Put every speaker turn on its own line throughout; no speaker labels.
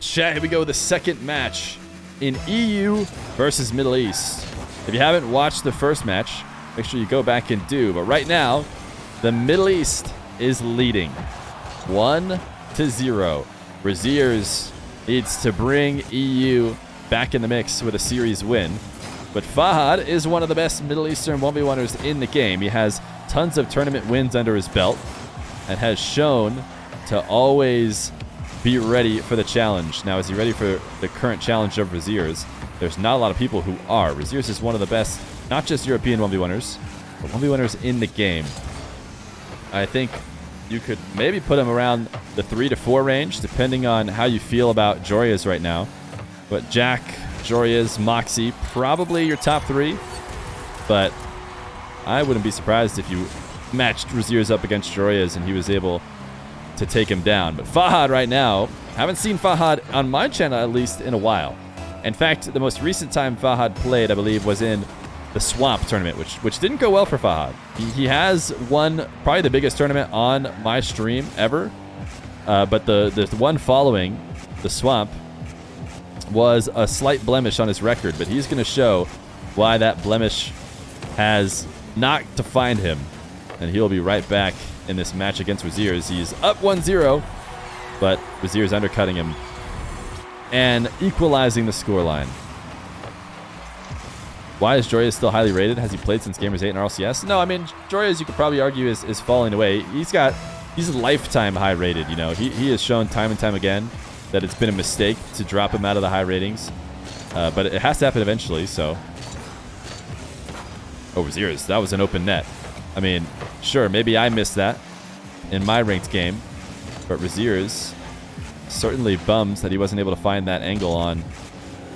Chat, here we go. The second match in EU versus Middle East. If you haven't watched the first match, make sure you go back and do. But right now, the Middle East is leading 1-0. Rezears needs to bring EU back in the mix with a series win. But Fahad is one of the best Middle Eastern 1v1ers in the game. He has tons of tournament wins under his belt and has shown to always be ready for the challenge. Now, is he ready for the current challenge of Rezears? There's not a lot of people who are. Rezears is one of the best, not just European 1v1ers, but 1v1ers in the game. I think you could maybe put him around the 3 to 4 range, depending on how you feel about Rezears right now. But Jack, Rezears, Moxie, probably your top 3. But I wouldn't be surprised if you matched Rezears up against Rezears and he was able to take him down. But Fahad right now, haven't seen Fahad on my channel at least in a while. In fact, the most recent time Fahad played, I believe, was in the Swamp tournament, which didn't go well for Fahad. He has won probably the biggest tournament on my stream ever. But the one following, the Swamp, was a slight blemish on his record. But he's going to show why that blemish has not defined him. And he'll be right back in this match against Rezears. He's up 1-0, but Rezears undercutting him and equalizing the scoreline. Why is Rezears still highly rated? Has he played since Gamers 8 and RLCS? No, I mean, Rezears, you could probably argue, is falling away. He's lifetime high rated, you know. He has shown time and time again that it's been a mistake to drop him out of the high ratings. But it has to happen eventually, so. Oh, Rezears, that was an open net. I mean, sure, maybe I missed that in my ranked game, but Rezears certainly bums that he wasn't able to find that angle on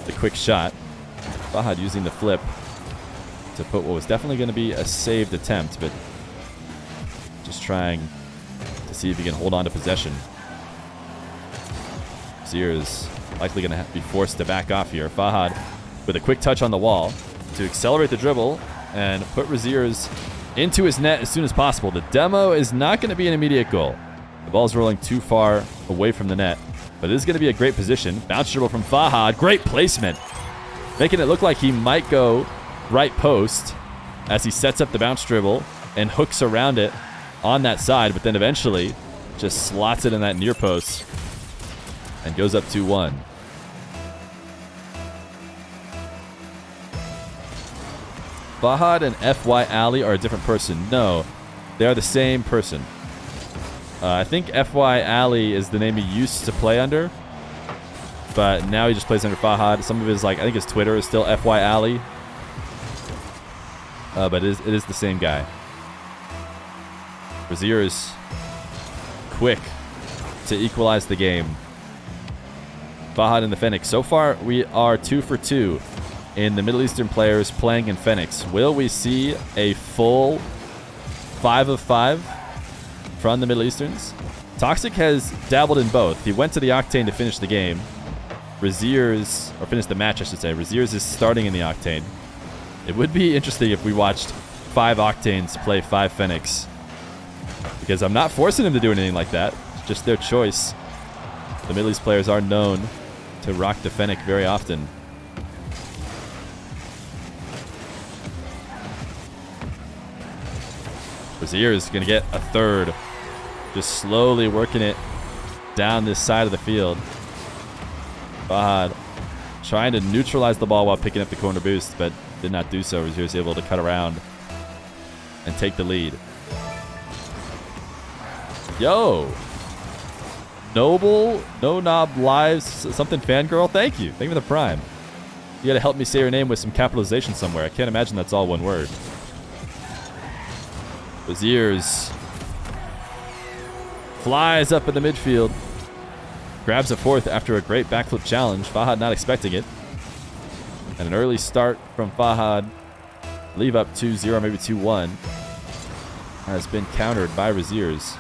the quick shot. Fahad using the flip to put what was definitely going to be a saved attempt, but just trying to see if he can hold on to possession. Rezears likely going to be forced to back off here. Fahad with a quick touch on the wall to accelerate the dribble and put Rezears into his net as soon as possible. The demo is not going to be an immediate goal. The ball's rolling too far away from the net, but it is going to be a great position. Bounce dribble from Fahad. Great placement. Making it look like he might go right post as he sets up the bounce dribble and hooks around it on that side, but then eventually just slots it in that near post and goes up 2-1. Fahad and FY Ali are a different person. No, they are the same person. I think FY Ali is the name he used to play under, but now he just plays under Fahad. Some of his, I think his Twitter is still FY Ali, but it is the same guy. Rezears quick to equalize the game. Fahad and the Fenix. So far, we are 2 for 2 in the Middle Eastern players playing in Fenix. Will we see a full 5 of 5 from the Middle Easterns? Toxic has dabbled in both. He went to the Octane to finish the game. Rezears, or finish the match, I should say. Rezears is starting in the Octane. It would be interesting if we watched 5 Octanes play 5 Fenix, because I'm not forcing him to do anything like that. It's just their choice. The Middle East players are known to rock the Fennec very often. Rezears is going to get a third. Just slowly working it down this side of the field. Fahad trying to neutralize the ball while picking up the corner boost, but did not do so. Rezears able to cut around and take the lead. Yo! Noble, No Knob Lives, something fangirl. Thank you. Thank you for the prime. You got to help me say your name with some capitalization somewhere. I can't imagine that's all one word. Rezears flies up in the midfield. Grabs a fourth after a great backflip challenge. Fahad not expecting it. And an early start from Fahad. Leave up 2-0, maybe 2-1. Has been countered by Rezears.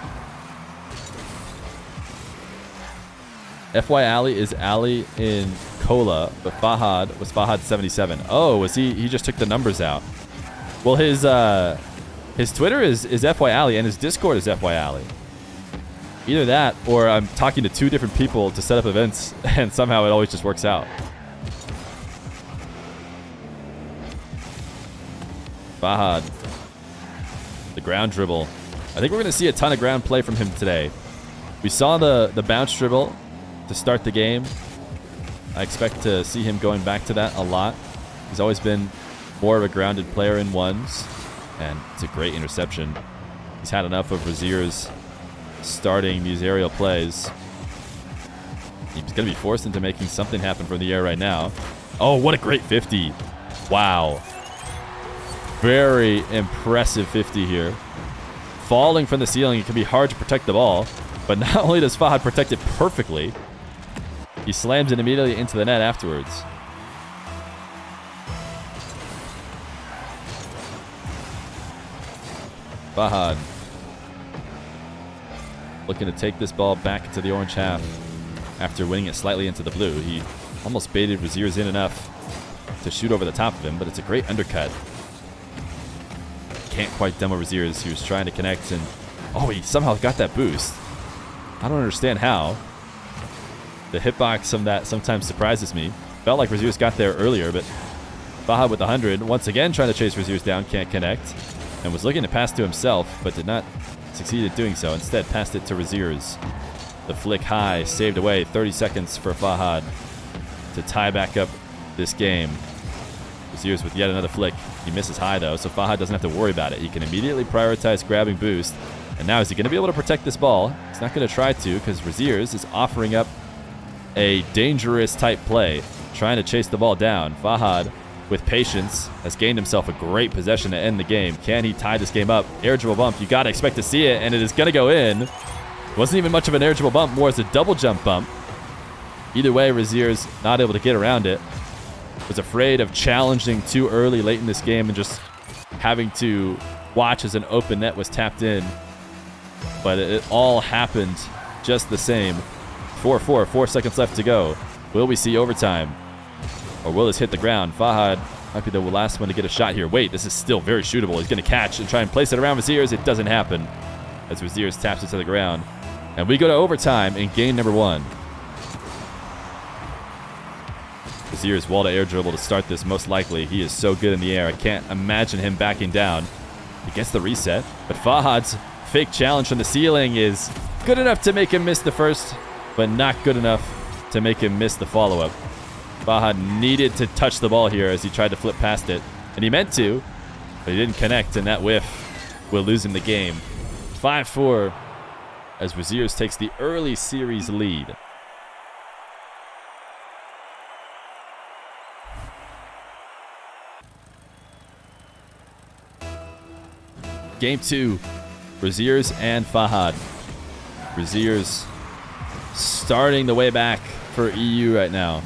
FY Ali is Ali in Cola, but Fahad was Fahad 77. Oh, was he just took the numbers out. Well, his Twitter is FY Ali and his Discord is FY Ali. Either that, or I'm talking to 2 different people to set up events, and somehow it always just works out. Fahad. The ground dribble. I think we're going to see a ton of ground play from him today. We saw the bounce dribble to start the game. I expect to see him going back to that a lot. He's always been more of a grounded player in ones, and it's a great interception. He's had enough of Rezears starting these aerial plays. He's going to be forced into making something happen from the air right now. Oh, what a great 50. Wow. Very impressive 50 here. Falling from the ceiling, it can be hard to protect the ball, but not only does Fahad protect it perfectly, he slams it immediately into the net afterwards. Fahad looking to take this ball back into the orange half after winning it slightly into the blue. He almost baited Rezears in enough to shoot over the top of him, but it's a great undercut. Can't quite demo Rezears. He was trying to connect, and oh, he somehow got that boost. I don't understand how. The hitbox from that sometimes surprises me. Felt like Rezears got there earlier, but Fahad with 100, once again trying to chase Rezears down, can't connect, and was looking to pass to himself, but did not succeed at doing so. Instead, passed it to Rezears. The flick high, saved away. 30 seconds for Fahad to tie back up this game. Rezears with yet another flick. He misses high, though, so Fahad doesn't have to worry about it. He can immediately prioritize grabbing boost. And now is he going to be able to protect this ball? He's not going to try to, because Rezears is offering up a dangerous type play, trying to chase the ball down. Fahad, with patience, has gained himself a great possession to end the game. Can he tie this game up? Air dribble bump. You got to expect to see it, and it is going to go in. It wasn't even much of an air dribble bump, more as a double jump bump. Either way, Rezears not able to get around it. Was afraid of challenging too early late in this game and just having to watch as an open net was tapped in. But it all happened just the same. 4-4, 4 seconds left to go. Will we see overtime? Or will this hit the ground? Fahad might be the last one to get a shot here. Wait, this is still very shootable. He's going to catch and try and place it around Rezears. It doesn't happen as Rezears taps it to the ground. And we go to overtime in game number 1. Rezears wall to air dribble to start this, most likely. He is so good in the air. I can't imagine him backing down. He gets the reset, but Fahad's fake challenge from the ceiling is good enough to make him miss the first, but not good enough to make him miss the follow-up. Fahad needed to touch the ball here as he tried to flip past it, and he meant to, but he didn't connect, and that whiff will lose him the game. 5-4 as Rezears takes the early series lead. Game 2, Rezears and Fahad. Rezears starting the way back for EU right now.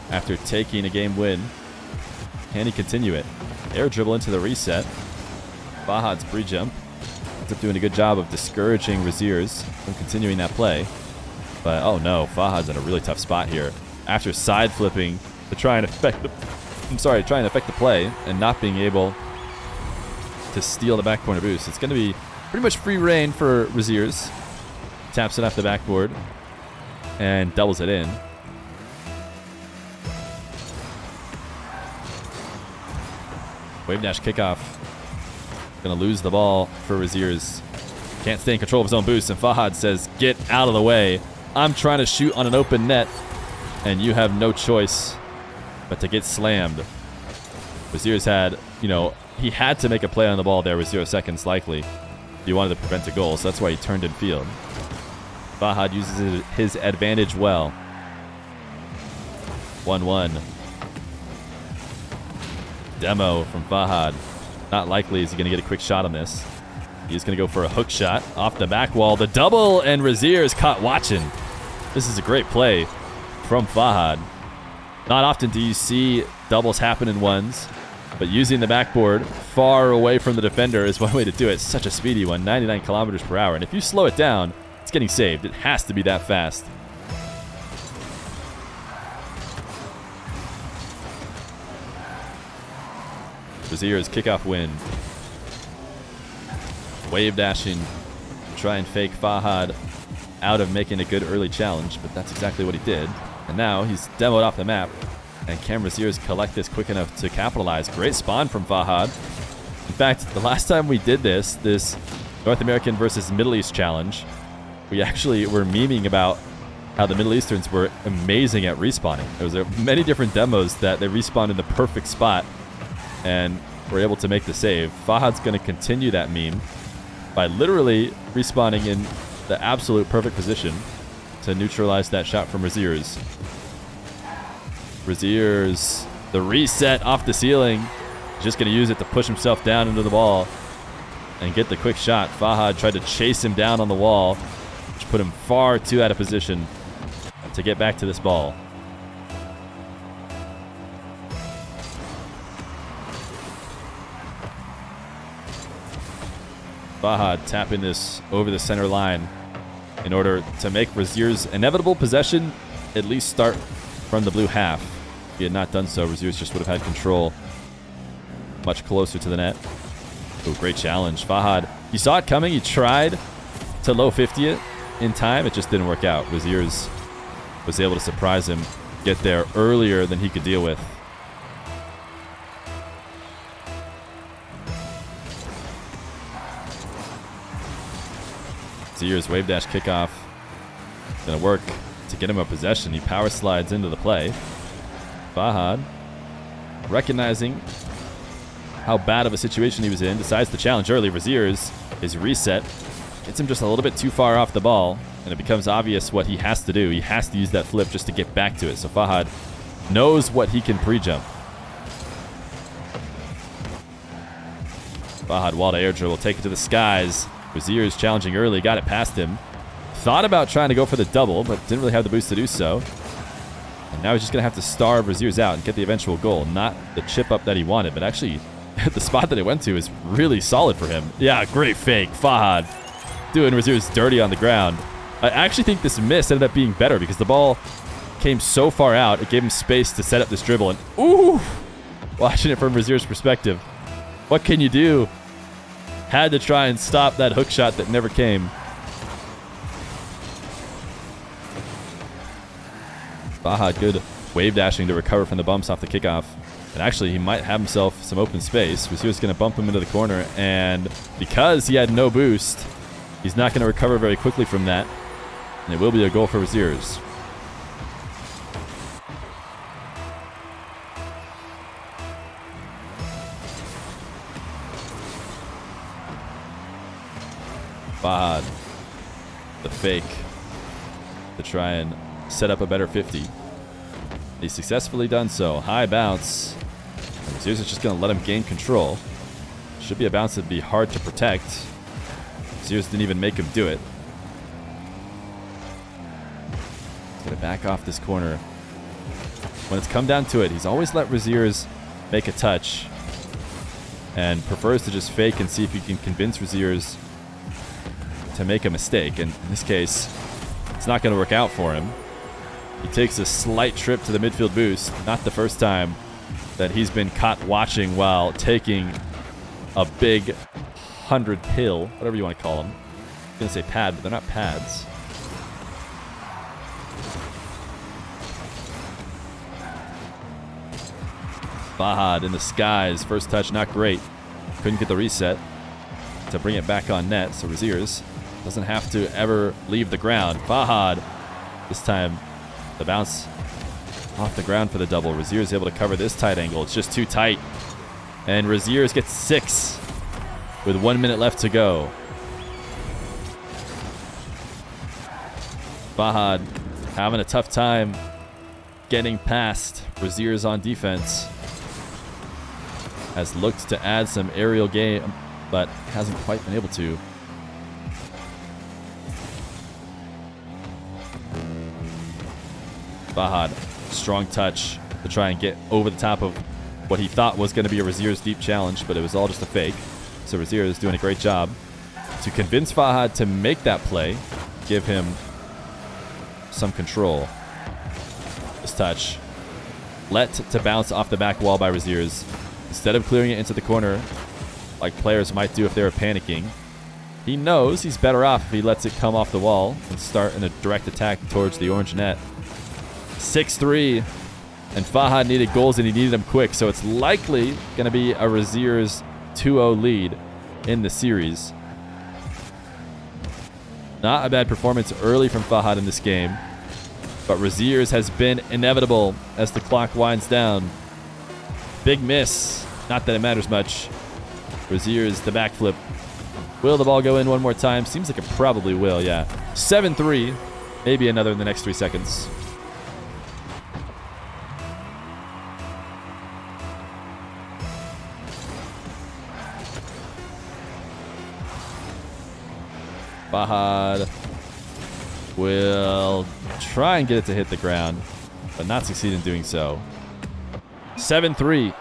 After taking a game win, can he continue it? Air dribble into the reset. Fahad's pre-jump. Ends up doing a good job of discouraging Rezears from continuing that play. But oh no, Fahad's in a really tough spot here. After side flipping to try and affect the play and not being able to steal the back corner boost. It's going to be pretty much free reign for Rezears. Taps it off the backboard and doubles it in. Wave dash kickoff. Going to lose the ball for Rezears. Can't stay in control of his own boost, and Fahad says, get out of the way. I'm trying to shoot on an open net, and you have no choice but to get slammed. Rezears had, he had to make a play on the ball there with 0 seconds likely. He wanted to prevent a goal, so that's why he turned in field. Fahad uses his advantage well. 1-1. Demo from Fahad. Not likely is he going to get a quick shot on this. He's going to go for a hook shot off the back wall. The double, and Rezears caught watching. This is a great play from Fahad. Not often do you see doubles happen in ones, but using the backboard far away from the defender is one way to do it. Such a speedy one, 99 kilometers per hour. And if you slow it down, it's getting saved. It has to be that fast. Rezears kickoff win. Wave dashing, try and fake Fahad out of making a good early challenge, but that's exactly what he did. And now he's demoed off the map, and can Rezears collect this quick enough to capitalize? Great spawn from Fahad. In fact, the last time we did this North American versus Middle East challenge, we actually were memeing about how the Middle Easterns were amazing at respawning. There was many different demos that they respawned in the perfect spot and were able to make the save. Fahad's going to continue that meme by literally respawning in the absolute perfect position to neutralize that shot from Rezears. Rezears, the reset off the ceiling. Just going to use it to push himself down into the wall and get the quick shot. Fahad tried to chase him down on the wall, which put him far too out of position to get back to this ball. Fahad tapping this over the center line in order to make Rezears' inevitable possession at least start from the blue half. If he had not done so, Rezears just would have had control much closer to the net. Oh, great challenge. Fahad, he saw it coming. He tried to low 50 it in time. It just didn't work out. Rezears was able to surprise him, get there earlier than he could deal with. Rezears wave dash kickoff. Gonna work to get him a possession. He power slides into the play. Fahad, recognizing how bad of a situation he was in, decides to challenge early. Rezears, his reset, gets him just a little bit too far off the ball, and it becomes obvious what he has to do. He has to use that flip just to get back to it. So Fahad knows what he can pre-jump. Fahad wall to air dribble, take it to the skies. Rezears challenging early, got it past him. Thought about trying to go for the double, but didn't really have the boost to do so. And now he's just going to have to starve Rezears out and get the eventual goal. Not the chip up that he wanted, but actually the spot that it went to is really solid for him. Yeah, great fake. Fahad doing Rezears dirty on the ground. I actually think this miss ended up being better because the ball came so far out, it gave him space to set up this dribble. And ooh, watching it from Rezears' perspective, what can you do? Had to try and stop that hook shot that never came. Fahad, good wave dashing to recover from the bumps off the kickoff. And actually, he might have himself some open space. Rezears going to bump him into the corner. And because he had no boost, he's not going to recover very quickly from that. And it will be a goal for Rezears. Fahad, the fake to try and set up a better 50. He's successfully done so. High bounce. Rezears is just going to let him gain control. Should be a bounce that'd be hard to protect. Rezears didn't even make him do it. He's going to back off this corner. When it's come down to it, he's always let Rezears make a touch and prefers to just fake and see if he can convince Rezears to make a mistake. And in this case, it's not going to work out for him. He takes a slight trip to the midfield boost. Not the first time that he's been caught watching while taking a big 100 pill, whatever you want to call them. I'm going to say pad, but they're not pads. Fahad in the skies. First touch, not great. Couldn't get the reset to bring it back on net. So Rezears doesn't have to ever leave the ground. Fahad, this time the bounce off the ground for the double. Rezears able to cover this tight angle. It's just too tight. And Rezears gets 6 with 1 minute left to go. Fahad having a tough time getting past Rezears on defense. Has looked to add some aerial game, but hasn't quite been able to. Fahad, strong touch to try and get over the top of what he thought was going to be a Rezears deep challenge, but it was all just a fake. So Rezears doing a great job to convince Fahad to make that play, give him some control. This touch, let to bounce off the back wall by Rezears. Instead of clearing it into the corner like players might do if they were panicking, He knows he's better off if he lets it come off the wall and start in a direct attack towards the orange net. 6-3. And Fahad needed goals, and he needed them quick. So it's likely going to be a Rezears 2-0 lead in the series. Not a bad performance early from Fahad in this game. But Rezears has been inevitable as the clock winds down. Big miss. Not that it matters much. Rezears, the backflip. Will the ball go in one more time? Seems like it probably will, yeah. 7-3. Maybe another in the next 3 seconds. Fahad will try and get it to hit the ground, but not succeed in doing so. 7-3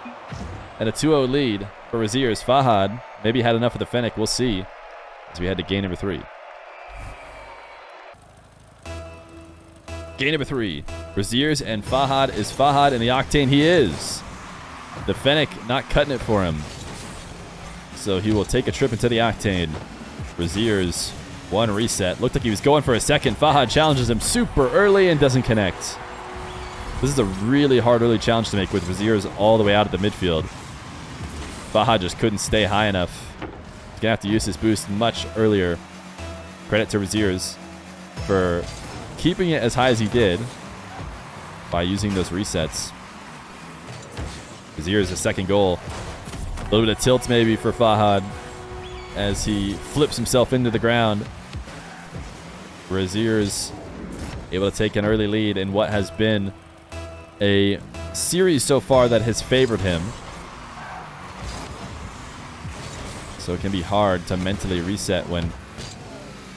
and a 2-0 lead for Rezears. Fahad maybe had enough of the Fennec. We'll see as we head to game number 3. Game number 3. Rezears and Fahad. Is Fahad in the Octane? He is. The Fennec not cutting it for him. So he will take a trip into the Octane. Rezears, one reset. Looked like he was going for a second. Fahad challenges him super early and doesn't connect. This is a really hard early challenge to make with Rezears all the way out of the midfield. Fahad just couldn't stay high enough. He's going to have to use his boost much earlier. Credit to Rezears for keeping it as high as he did by using those resets. Rezears, a second goal. A little bit of tilt maybe for Fahad as he flips himself into the ground. Rezears able to take an early lead in what has been a series so far that has favored him. So it can be hard to mentally reset when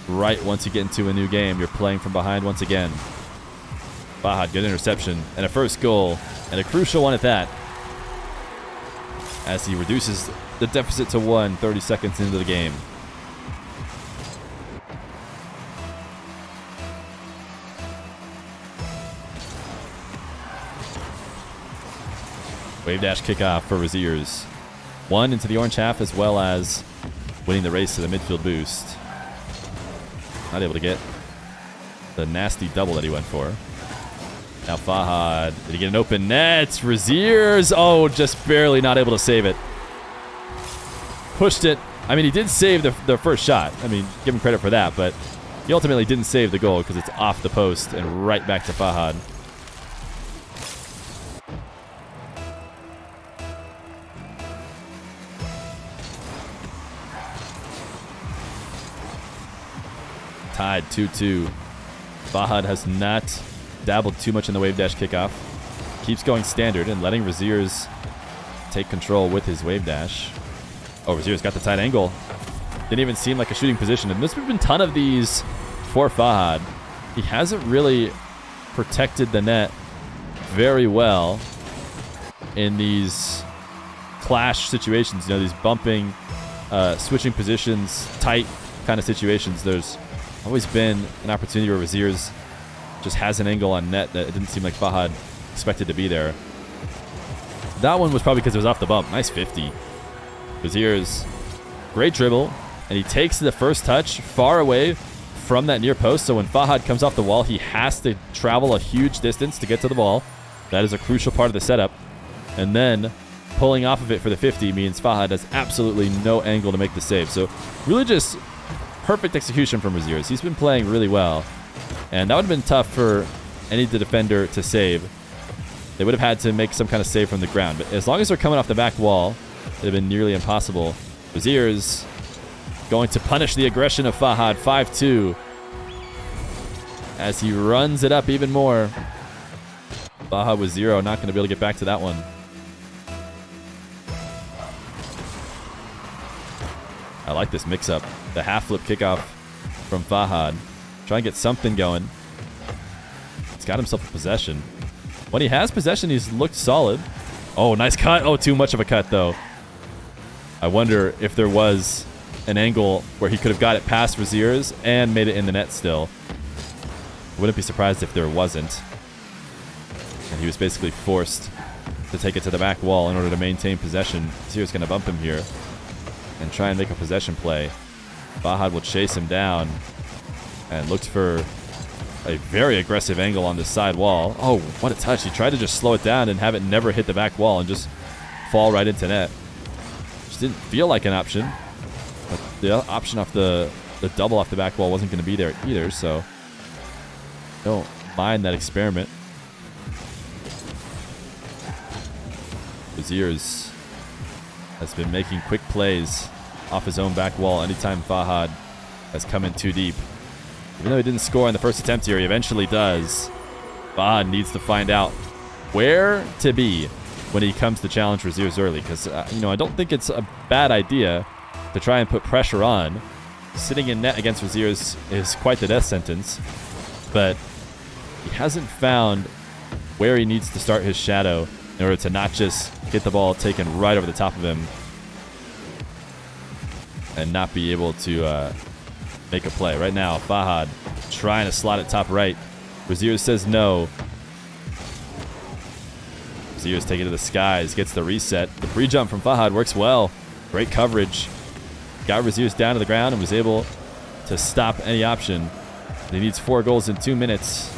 right once you get into a new game, you're playing from behind once again. Fahad, good interception and a first goal, and a crucial one at that, as he reduces the deficit to 1 30 seconds into the game. Wave dash kickoff for Rezears. 1 into the orange half, as well as winning the race to the midfield boost. Not able to get the nasty double that he went for. Now Fahad, did he get an open net? Rezears, oh, just barely not able to save it. Pushed it. I mean, he did save the first shot. I mean, give him credit for that, but he ultimately didn't save the goal because it's off the post and right back to Fahad. Tied 2-2. Fahad has not dabbled too much in the wave dash kickoff. Keeps going standard and letting Rezears take control with his wave dash. Oh, Rezears got the tight angle. Didn't even seem like a shooting position. And there's been a ton of these for Fahad. He hasn't really protected the net very well in these clash situations. You know, these bumping, switching positions, tight kind of situations. There's always been an opportunity where Rezears just has an angle on net that it didn't seem like Fahad expected to be there. That one was probably because it was off the bump. Nice 50. Rezears, great dribble, and he takes the first touch far away from that near post. So when Fahad comes off the wall, he has to travel a huge distance to get to the ball. That is a crucial part of the setup. And then pulling off of it for the 50 means Fahad has absolutely no angle to make the save. So really just perfect execution from Rezears. He's been playing really well. And that would have been tough for any defender to save. They would have had to make some kind of save from the ground. But as long as they're coming off the back wall, it would have been nearly impossible. Rezears going to punish the aggression of Fahad. 5-2. As he runs it up even more. Fahad with 0. Not going to be able to get back to that one. I like this mix-up. The half-flip kickoff from Fahad. Try and get something going. He's got himself a possession. When he has possession, he's looked solid. Oh, nice cut. Oh, too much of a cut, though. I wonder if there was an angle where he could have got it past Rezears and made it in the net still. Wouldn't be surprised if there wasn't. And he was basically forced to take it to the back wall in order to maintain possession. Rezears going to bump him here and try and make a possession play. Fahad will chase him down and looks for a very aggressive angle on the side wall. Oh, what a touch. He tried to just slow it down and have it never hit the back wall and just fall right into net. Just didn't feel like an option. But the option off the double off the back wall wasn't going to be there either, so don't mind that experiment. Rezears has been making quick plays off his own back wall anytime Fahad has come in too deep. Even though he didn't score in the first attempt here, he eventually does. Fahad needs to find out where to be when he comes to challenge Rezears early, because I don't think it's a bad idea to try and put pressure on. Sitting in net against Rezears is quite the death sentence, but he hasn't found where he needs to start his shadow in order to not just get the ball taken right over the top of him and not be able to make a play. Right now, Fahad trying to slot it top right. Rezears says no. Rezears taking it to the skies, gets the reset. The free jump from Fahad works well. Great coverage. Got Rezears down to the ground and was able to stop any option. He needs 4 goals in 2 minutes.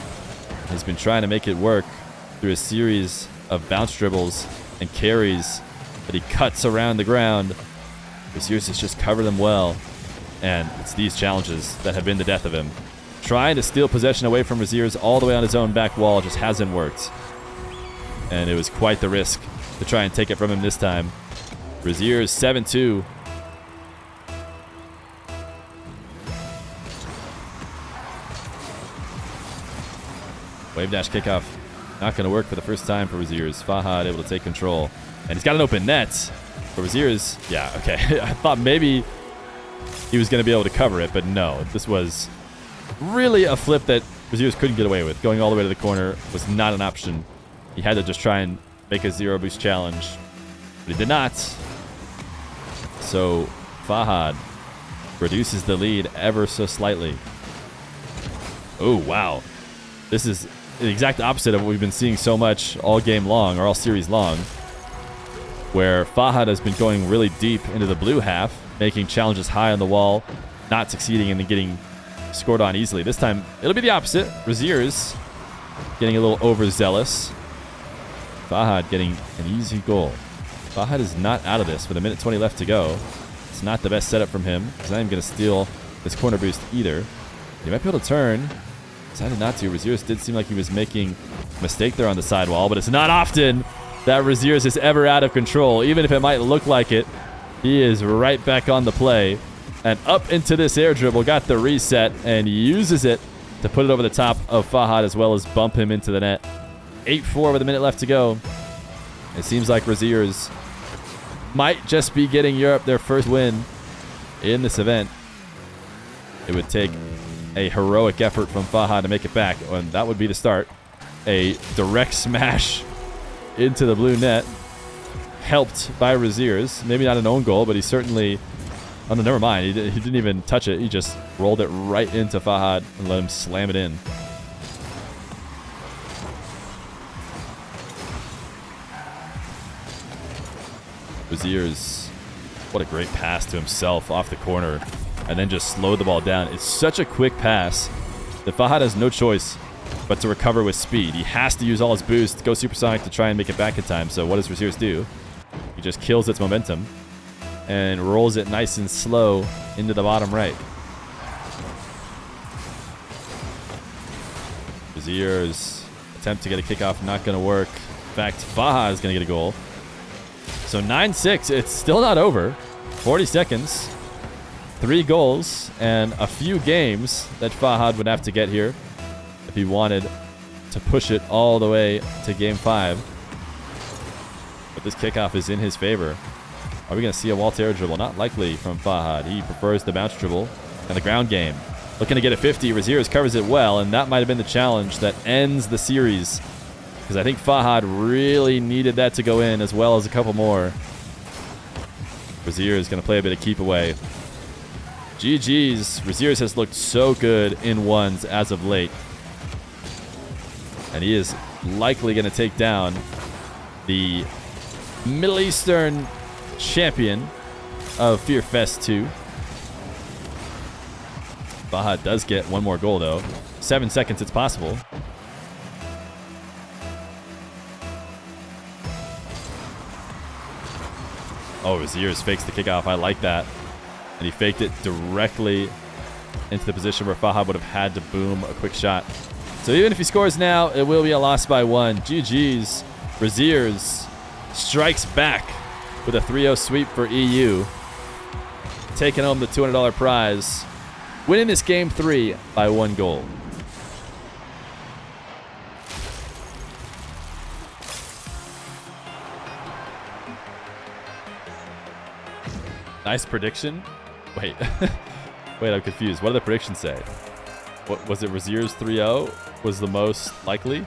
He's been trying to make it work through a series of bounce dribbles and carries, but he cuts around the ground. Rezears has just covered them well, and it's these challenges that have been the death of him. Trying to steal possession away from Rezears all the way on his own back wall just hasn't worked, and it was quite the risk to try and take it from him this time. Rezears 7-2. Wave dash kickoff. Not going to work for the first time for Rezears. Fahad able to take control. And he's got an open net. For Rezears, yeah, okay. I thought maybe he was going to be able to cover it, but no. This was really a flip that Rezears couldn't get away with. Going all the way to the corner was not an option. He had to just try and make a zero boost challenge, but he did not. So Fahad reduces the lead ever so slightly. Oh, wow. This is the exact opposite of what we've been seeing so much all game long, or all series long, where Fahad has been going really deep into the blue half, making challenges high on the wall, not succeeding, and then getting scored on easily. This time, it'll be the opposite. Rezears getting a little overzealous. Fahad getting an easy goal. Fahad is not out of this with 1:20 left to go. It's not the best setup from him. He's not even going to steal this corner boost either. He might be able to turn. Decided not to. Rezears did seem like he was making a mistake there on the sidewall, but it's not often that Rezears is ever out of control. Even if it might look like it, he is right back on the play. And up into this air dribble, got the reset, and uses it to put it over the top of Fahad as well as bump him into the net. 8-4 with 1 minute left to go. It seems like Rezears might just be getting Europe their first win in this event. It would take a heroic effort from Fahad to make it back, and that would be the start. A direct smash into the blue net, helped by Rezears. Maybe not an own goal, but he certainly... Oh, no, never mind. He didn't even touch it. He just rolled it right into Fahad and let him slam it in. Rezears, what a great pass to himself off the corner, and then just slowed the ball down. It's such a quick pass that Fahad has no choice but to recover with speed. He has to use all his boost, go supersonic to try and make it back in time. So what does Rezears do? He just kills its momentum and rolls it nice and slow into the bottom right. Rezears attempt to get a kickoff, not going to work. In fact, Fahad is going to get a goal. So 9-6, it's still not over. 40 seconds, 3 goals, and a few games that Fahad would have to get here if he wanted to push it all the way to game 5. But this kickoff is in his favor. Are we going to see a wall tear dribble? Not likely from Fahad. He prefers the bounce dribble and the ground game. Looking to get a 50. Rezears covers it well, and that might have been the challenge that ends the series, because I think Fahad really needed that to go in, as well as a couple more. Rezears is going to play a bit of keep away. GG's. Rezears has looked so good in ones as of late, and he is likely going to take down the Middle Eastern champion of Fear Fest 2. Fahad does get one more goal, though. 7 seconds, it's possible. Oh, Rezears fakes the kickoff. I like that. And he faked it directly into the position where Fahad would have had to boom a quick shot. So even if he scores now, it will be a loss by 1. GG's. Rezears strikes back with a 3-0 sweep for EU. Taking home the $200 prize. Winning this game 3 by 1 goal. Nice prediction. Wait. Wait, I'm confused. What did the predictions say? What was it? Rezears 3-0 was the most likely?